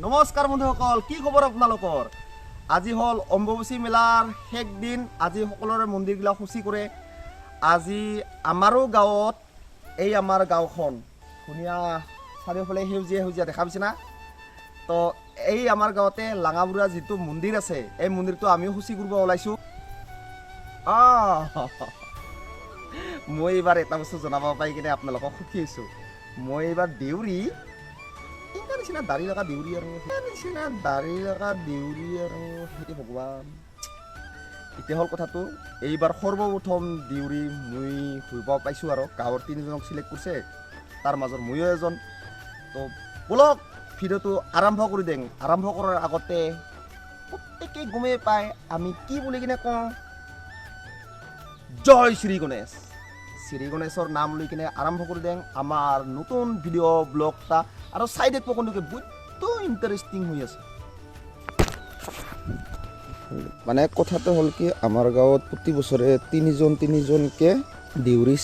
নমস্কাৰ বন্ধুসকল, কি খবৰ আপোনালোকৰ? আজি হ'ল অম্বুবাচী মেলাৰ শেষ দিন। আজি সকলোৰে মন্দিৰবিলাক শুচি কৰে। আজি আমাৰো গাঁৱত, এই আমাৰ গাঁওখন ধুনীয়া চাৰিওফালে সেউজীয়া সেউজীয়া দেখা পাইছে না? তো এই আমাৰ গাঁৱতে লাঙাবুঢ়া যিটো মন্দিৰ আছে, এই মন্দিৰটো আমিও শুচি কৰিব ওলাইছোঁ। মই এইবাৰ এটা বস্তু জনাব পাই কিনে আপোনালোকক সুখী হৈছোঁ। মই এইবাৰ দেউৰী নিচিনা দাড়ি লগা দেউৰী আৰু সেইটো ভগৱান। এতিয়া হ'ল কথাটো, এইবাৰ সৰ্বপ্ৰথম দেউৰী মই ঘূৰিব পাইছোঁ আৰু গাঁৱৰ 3জনক চিলেক্ট কৰিছে, তাৰ মাজত ময়ো এজন। তো বলক ভিডিঅ'টো আৰম্ভ কৰি দিওঁ। আৰম্ভ কৰাৰ আগতে প্ৰত্যেকেই গমেই পায় আমি কি বুলি কিনে কওঁ, জয় শ্ৰী গণেশ। শ্ৰী গণেশৰ নাম লৈ কিনে আৰম্ভ কৰি দিওঁ আমাৰ নতুন ভিডিঅ' ব্লগ এটা। আৰু চাইডত পকনকে বহুত ইণ্টাৰেষ্টিং হৈ আছে। মানে কথাটো হ'ল কি, আমাৰ গাঁৱত প্ৰতি বছৰে তিনিজনকৈ দেউৰী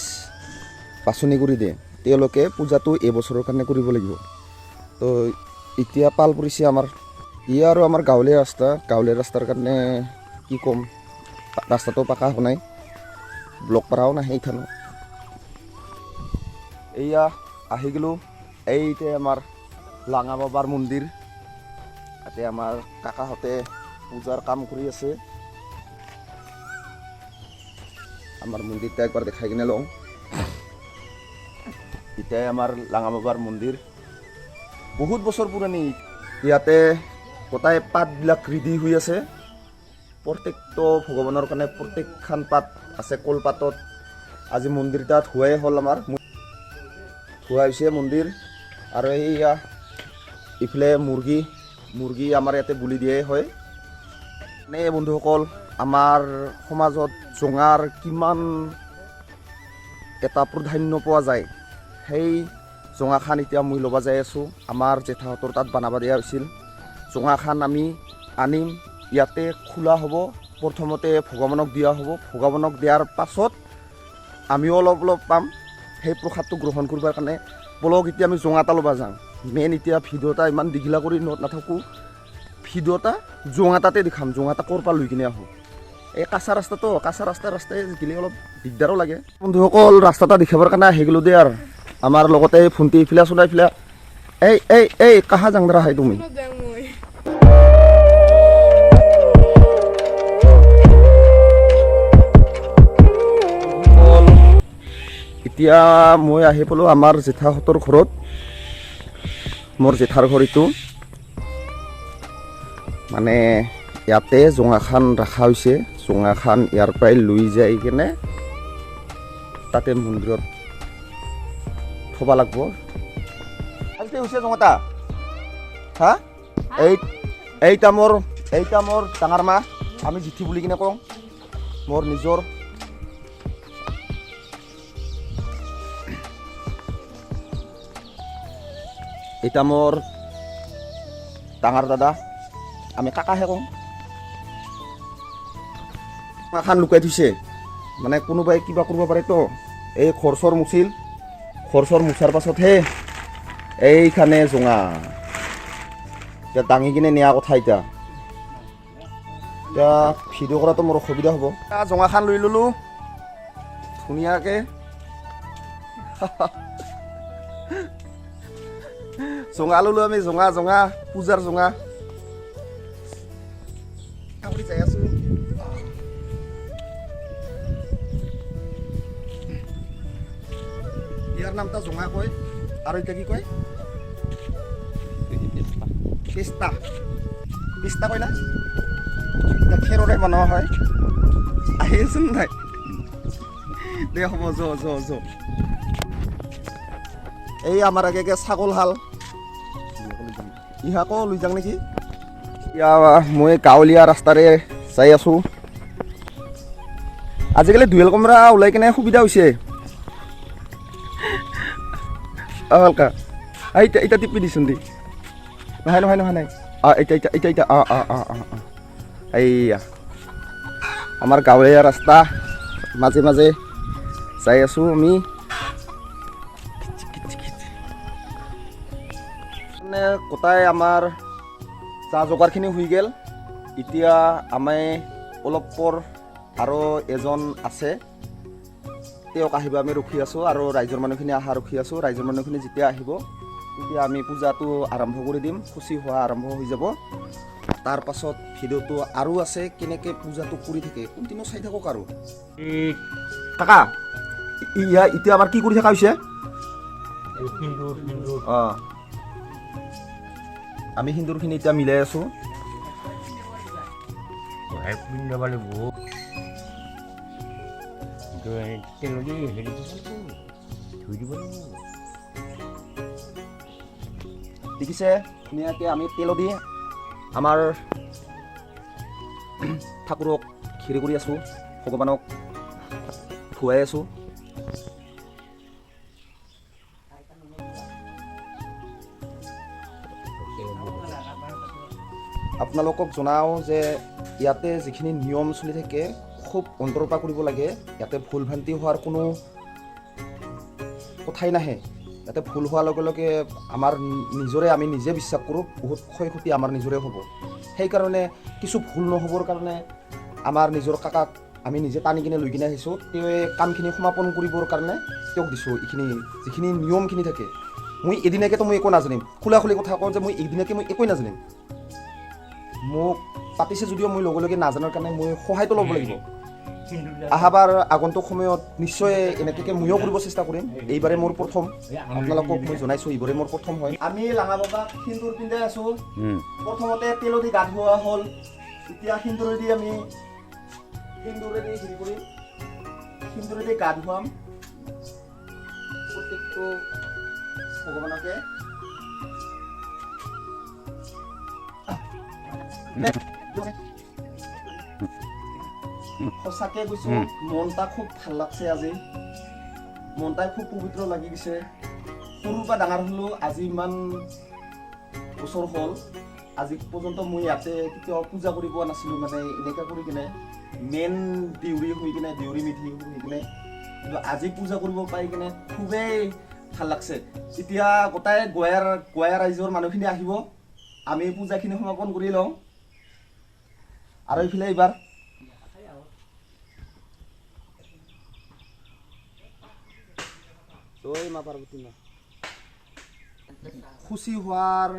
বাছনি কৰি দিয়ে। তেওঁলোকে পূজাটো এবছৰৰ কাৰণে কৰিব লাগিব। তো এতিয়া পাল পৰিছে আমাৰ আৰু আমাৰ গাঁৱলীয়া ৰাস্তাৰ কাৰণে কি ক'ম, ৰাস্তাটো পাকা হোৱা নাই, ব্লক পাৰাও নাহে এইখানো। এয়া আহি গ'লোঁ। এইতে আমাৰ লাঙা বাবাৰ মন্দিৰ, তাতে আমাৰ কাকাহঁতে পূজাৰ কাম কৰি আছে। আমাৰ মন্দিৰটা একবাৰ দেখাই কিনে লওঁ। এটাই আমাৰ লাঙা বাবাৰ মন্দিৰ, বহুত বছৰ পুৰণি। ইয়াতে গোটাই পাতবিলাক ৰেডি হৈ আছে। প্ৰত্যেকটো ভগৱানৰ কাৰণে প্ৰত্যেকখন পাত আছে। কলপাতত আজি মন্দিৰটাত ধোৱাই হ'ল, আমাৰ ধোৱা হৈছে মন্দিৰ। আৰু এইয়া ইফালে মুৰ্গী আমাৰ ইয়াতে বুলি দিয়াই হয়। মানে বন্ধুসকল, আমাৰ সমাজত জোঙাৰ কিমান এটা প্ৰাধান্য পোৱা যায়, সেই জোঙাখান এতিয়া মই ল'ব যাই আছোঁ। আমাৰ জেঠাহঁতৰ তাত বনাব দিয়া হৈছিল। জোঙাখান আমি আনিম, ইয়াতে খোলা হ'ব। প্ৰথমতে ভগৱানক দিয়া হ'ব। ভগৱানক দিয়াৰ পাছত আমিও অলপ পাম সেই প্ৰসাদটো গ্ৰহণ কৰিবৰ কাৰণে। বলক এতিয়া আমি জোঙা এটা ল'ব যাওঁ। মেইন এতিয়া ভিডিঅ' এটা ইমান দীঘলা কৰি নাথাকোঁ, ভিডিঅ' এটা জোঙা এটাতে দেখাম। জোঙা এটা ক'ৰ পৰা লৈ কিনে আহোঁ। এই কাঁচা ৰাস্তাই গ'লে অলপ দিগদাৰো লাগে। বন্ধুসকল, ৰাস্তা এটা দেখাবৰ কাৰণে আহি গ'লোঁ দেই। আৰু আমাৰ লগতে ভণ্টি ইফালে চলাই ইফালে। এই কাহা যাং দৰা হয় তুমি? এতিয়া মই আহি পালোঁ আমাৰ জেঠাহঁতৰ ঘৰত। মোৰ জেঠাৰ ঘৰ এইটো। মানে ইয়াতে জোঙাখান ৰখা হৈছে। জোঙাখান ইয়াৰ পৰাই লৈ যাই কিনে তাতে মন্দিৰত থ'ব লাগিব। আজি হৈছে জোঙাটা হা? এইটা মোৰ ডাঙৰ মা, আমি জেঠি বুলি কিনে কওঁ, মোৰ নিজৰ। এটা মোৰ ডাঙৰ দাদা, আমি কাকাহে কওঁ। এখন লুকাই থৈছে, মানে কোনোবাই কিবা কৰিব পাৰেতো। এই খৰচৰ মুচাৰ পাছতহে এইখানে জোঙা এতিয়া দাঙি কিনে নিয়া কথা। এতিয়া ভিডিঅ' কৰাটো মোৰ অসুবিধা হ'ব। জোঙাখান লৈ ল'লোঁ ধুনীয়াকৈ। জোঙা ল'লোঁ আমি, জোঙা পূজাৰ জোঙা। যাই আছোঁ। ইয়াৰ নামটা জোঙা কয়, আৰু এতিয়া কি কয়? পিস্তা কয় না? খেৰৰে বনোৱা হয়। আহি আছোন নাই দে, হ'ব য। এই আমাৰ আগে ছাগল হাল, ইহাকো লৈ যাওঁ নেকি? এতিয়া মই গাঁৱলীয়া ৰাস্তাৰে যাই আছোঁ। আজিকালি দুৱেল কমৰা ওলাই কিনে সুবিধা হৈছে। হালকা এতিয়া টিপি দিচোন দি। নহয় নাই। এতিয়া এইয়া আমাৰ গাঁৱলীয়া ৰাস্তা মাজে মাজে যাই আছোঁ আমি। মানে গোটাই আমাৰ যা যোগাৰখিনি হৈ গ'ল এতিয়া আমি অলপ পৰ আৰু এজন আছে তেওঁক আহিব আমি ৰখি আছোঁ আৰু ৰাইজৰ মানুহখিনি অহা ৰখি আছোঁ ৰাইজৰ মানুহখিনি যেতিয়া আহিব তেতিয়া আমি পূজাটো আৰম্ভ কৰি দিম খুচি হোৱা আৰম্ভ হৈ যাব তাৰ পাছত ভিডিঅ'টো আৰু আছে কেনেকৈ পূজাটো কৰি থাকে কণ্টিনিউ চাই থাকক আৰু কাকা এতিয়া আমাৰ কি কৰি থকা হৈছে অঁ আমি সিন্দুৰখিনি এতিয়া মিলাই আছোঁ দেখিছে ধুনীয়াকৈ আমি তেল দি আমাৰ ঠাকুৰক হেৰি কৰি আছোঁ ভগৱানক ধুৱাই আছোঁ আপোনালোকক জনাওঁ যে ইয়াতে যিখিনি নিয়ম চলি থাকে খুব অন্তৰৰ পৰা কৰিব লাগে ইয়াতে ভুল ভ্ৰান্তি হোৱাৰ কোনো কথাই নাহে ইয়াতে ভুল হোৱাৰ লগে লগে আমাৰ নিজৰে আমি নিজে বিশ্বাস কৰোঁ বহুত ক্ষয় ক্ষতি আমাৰ নিজৰে হ'ব সেইকাৰণে কিছু ভুল নহ'বৰ কাৰণে আমাৰ নিজৰ কাকাক আমি নিজে টানি কিনে লৈ কিনে আহিছোঁ তেওঁৱে কামখিনি সমাপন কৰিবৰ কাৰণে তেওঁক দিছোঁ এইখিনি যিখিনি নিয়মখিনি থাকে মই এদিনাকেতো মই একো নাজানিম খোলা খুলি কথা কওঁ যে মই এদিনাকে মই একোৱেই নাজানিম মোক পাতিছে যদিও মই লগে লগে নাজানাৰ কাৰণে মই সহায়টো ল'ব লাগিব আহাবাৰ আগন্তুক সময়ত নিশ্চয় এনেকৈ ময়ো কৰিব চেষ্টা কৰিম এইবাৰে মোৰ প্ৰথম আপোনালোকক মই জনাইছোঁ এইবাৰে মোৰ প্ৰথম হয় আমি লাঙা বাবাক সিন্দুৰ পিন্ধাই আছোঁ প্ৰথমতে তেলেদি গা ধোৱা হ'ল এতিয়া সিন্দুৰেদি আমি সিন্দুৰেদি হেৰি কৰিম সিন্দুৰেদি গা ধুৱাম প্ৰত্যেকটো ভগৱানকে সঁচাকৈ কৈছোঁ মনটা খুব ভাল লাগছে আজি মনটাই খুব পবিত্ৰ লাগি গৈছে সৰুৰ পৰা ডাঙৰ হ'লোঁ আজি ইমান বছৰ হ'ল আজি পৰ্যন্ত মই ইয়াতে কেতিয়াও পূজা কৰি পোৱা নাছিলোঁ মানে এনেকৈ কৰি কিনে মেইন দেউৰী হৈ কিনে দেউৰী মিঠি হৈ কিনে কিন্তু আজি পূজা কৰিব পাই কিনে খুবেই ভাল লাগছে এতিয়া গোটাই গয়া ৰাইজৰ মানুহখিনি আহিব আমি পূজাখিনি সমাপন কৰি লওঁ আৰু এইফালে এইবাৰ খুচি হোৱাৰ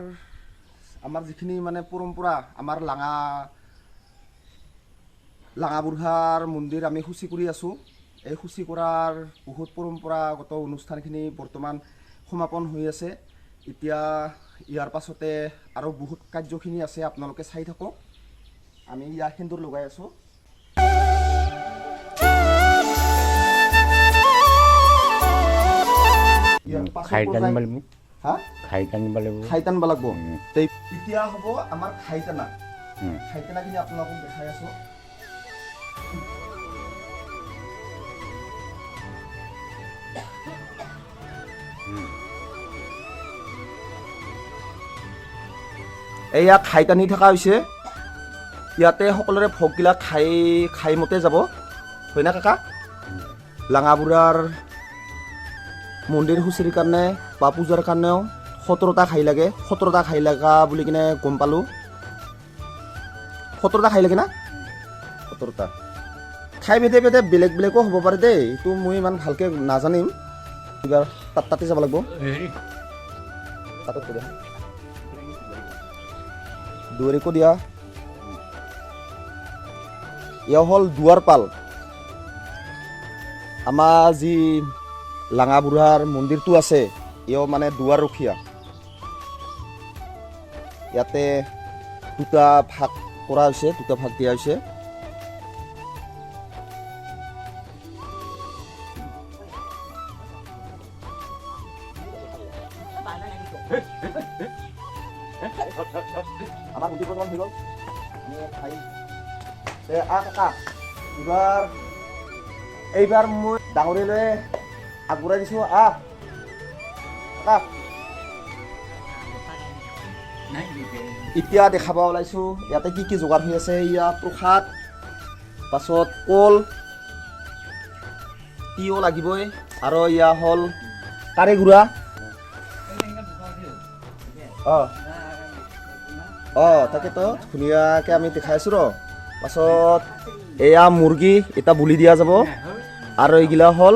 আমাৰ যিখিনি মানে পৰম্পৰা আমাৰ লাঙা বুঢ়াৰ মন্দিৰ আমি শুচি কৰি আছোঁ এই শুচি কৰাৰ বহুত পৰম্পৰাগত অনুষ্ঠানখিনি বৰ্তমান সমাপন হৈ আছে এতিয়া ইয়াৰ পাছতে আৰু বহুত কাৰ্যখিনি আছে আপোনালোকে চাই থাকক আমি ইয়াৰ সেন্দুৰ লগাই আছোঁ খাই টানিব লাগিব এতিয়া হ'ব আমাৰ খাই টানাখিনি আপোনালোকক দেখাই আছোঁ এয়া খাই টানি থকা হৈছে ইয়াতে সকলোৰে ভোগবিলাক খাই মতে যাব হয় না কাকা লাঙা বুঢ়াৰ মন্দিৰ শুচিৰ কাৰণে বা পূজাৰ কাৰণেও 17টা খাই লাগে 17টা খাই লগা বুলি কিনে গম পালোঁ 17টা খাই লাগে না 17টা খাই ভেদে বেলেগ বেলেগো হ'ব পাৰে দেই এইটো মই ইমান ভালকৈ নাজানিম এইবাৰ তাতে যাব লাগিব তাতে দিয়া দুৱাৰীকো দিয়া এয়া হ'ল দুৱাৰপাল আমাৰ যি লাঙা বুঢ়াৰ মন্দিৰটো আছে এও মানে দুৱাৰ ৰখীয়া ইয়াতে দুটা ভাগ কৰা হৈছে দুটা ভাগ দিয়া হৈছে আমাৰ মন্দিৰ প্ৰথম হৈ গ'ল কাকা এইবাৰ মই ডাঙৰীলৈ আগবঢ়াই দিছোঁ এতিয়া দেখাব ওলাইছোঁ ইয়াতে কি কি যোগাৰ হৈ আছে ইয়াত প্ৰসাদ পাছত কল তিয়হ লাগিবই আৰু ইয়া হ'ল কাৰি গুড়া তাকেতো ধুনীয়াকৈ আমি দেখাই আছোঁ ৰ পাছত এয়া মুৰ্গী এটা বুলি দিয়া যাব আৰু এইগিলা হ'ল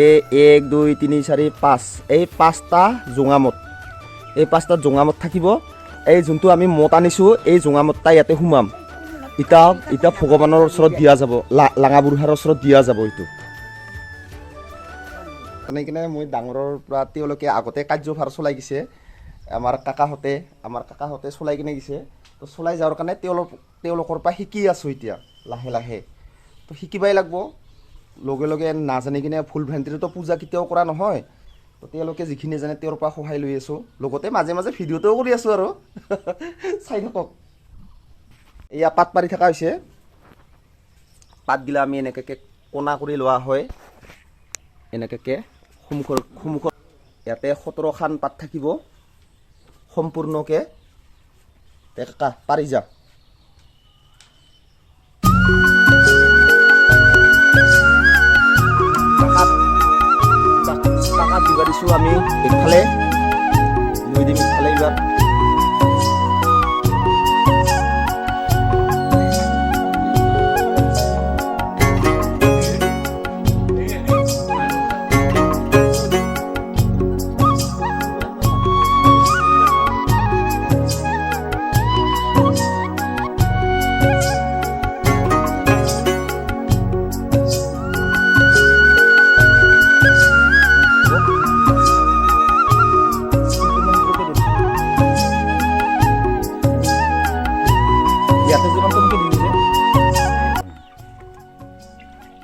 1 2 3 4 5 এই 5টা জোঙামত এই 5টা জোঙামত থাকিব এই যোনটো আমি মত আনিছোঁ এই জোঙামতটা ইয়াতে সোমাম এতিয়া ভগৱানৰ ওচৰত দিয়া যাব লাঙা বুঢ়াৰ ওচৰত দিয়া যাব এইটো মানে কিনে মই ডাঙৰৰ পৰা তেওঁলোকে আগতে কাৰ্যভাৰ চলাই গৈছে আমাৰ কাকাহঁতে চলাই কিনে গৈছে তো চলাই যাওয়াৰ কাৰণে তেওঁলোকৰ পৰা শিকি আছোঁ এতিয়া লাহে লাহে তো শিকিবাই লাগিব লগে লগে নাজানি কিনে ভুল ভ্ৰান্তিৰেতো পূজা কেতিয়াও কৰা নহয় তো তেওঁলোকে যিখিনি জানে তেওঁৰ পৰা সহায় লৈ আছোঁ লগতে মাজে মাজে ভিডিঅ'টোও কৰি আছোঁ আৰু চাই থাকক এয়া পাত পাৰি থকা হৈছে পাতগিলা আমি এনেকৈ কোনা কৰি লোৱা হয় এনেকৈ সন্মুখত ইয়াতে 17খান পাত থাকিব সম্পূৰ্ণকৈ কাকা পাৰি যা কাকাত দিবা দিছোঁ আমি একফালে মই দিম ইফালে এইবাৰ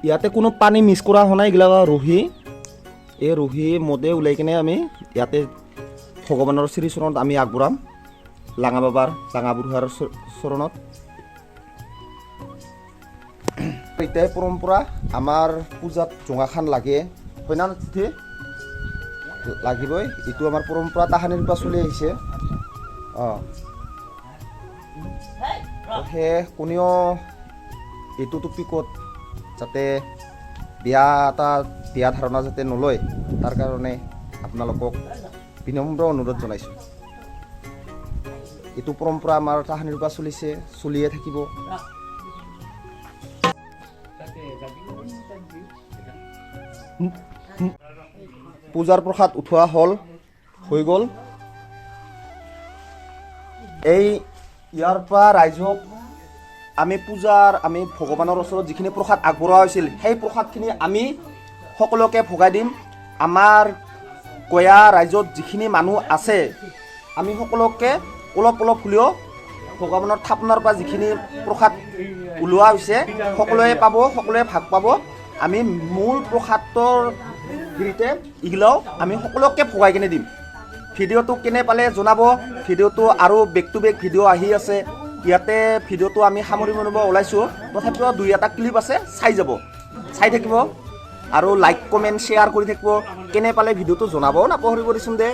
ইয়াতে কোনো পানী মিক্স কৰা হোৱা নাই এইগিলা ৰহি এই ৰহি মদে ওলাই কিনে আমি ইয়াতে ভগৱানৰ শ্ৰীচৰণত আমি আগবঢ়াম লাঙা বাবাৰ লাঙা বুঢ়াৰ চৰণত এতিয়াই পৰম্পৰা আমাৰ পূজাত জোঙাখান লাগে হয় না তিথি লাগিবই এইটো আমাৰ পৰম্পৰা তাহানিৰ পৰা চলি আহিছে সেই কোনেও এইটো টপিকত যাতে বেয়া ধাৰণা যাতে নলয় তাৰ কাৰণে আপোনালোকক বিনম্ৰ অনুৰোধ জনাইছোঁ এইটো পৰম্পৰা আমাৰ তাহানিৰ পৰা চলিয়ে থাকিব পূজাৰ প্ৰসাদ উঠোৱা হৈ গ'ল ইয়াৰ পৰা ৰাইজক আমি ভগৱানৰ ওচৰত যিখিনি প্ৰসাদ আগবঢ়োৱা হৈছিল সেই প্ৰসাদখিনি আমি সকলোকে ভগাই দিম আমাৰ গয়া ৰাইজত যিখিনি মানুহ আছে আমি সকলোকে অলপ হ'লেও ভগৱানৰ থাপনাৰ পৰা যিখিনি প্ৰসাদ ওলোৱা হৈছে সকলোৱে পাব সকলোৱে ভাগ পাব আমি মূল প্ৰসাদৰ হেৰিতে এইগিলাও আমি সকলোকে ভগাই কিনে দিম ভিডিঅ'টো কেনে পালে জনাব ভিডিঅ'টো আৰু বেক টু বেক ভিডিঅ' আহি আছে ইয়াতে ভিডিঅ'টো আমি সামৰি মাৰিব ওলাইছোঁ তথাপিও 2-এটা ক্লিপ আছে চাই থাকিব আৰু লাইক কমেণ্ট শ্বেয়াৰ কৰি থাকিব কেনে পালে ভিডিঅ'টো জনাবও নাপাহৰিব দেচোন দে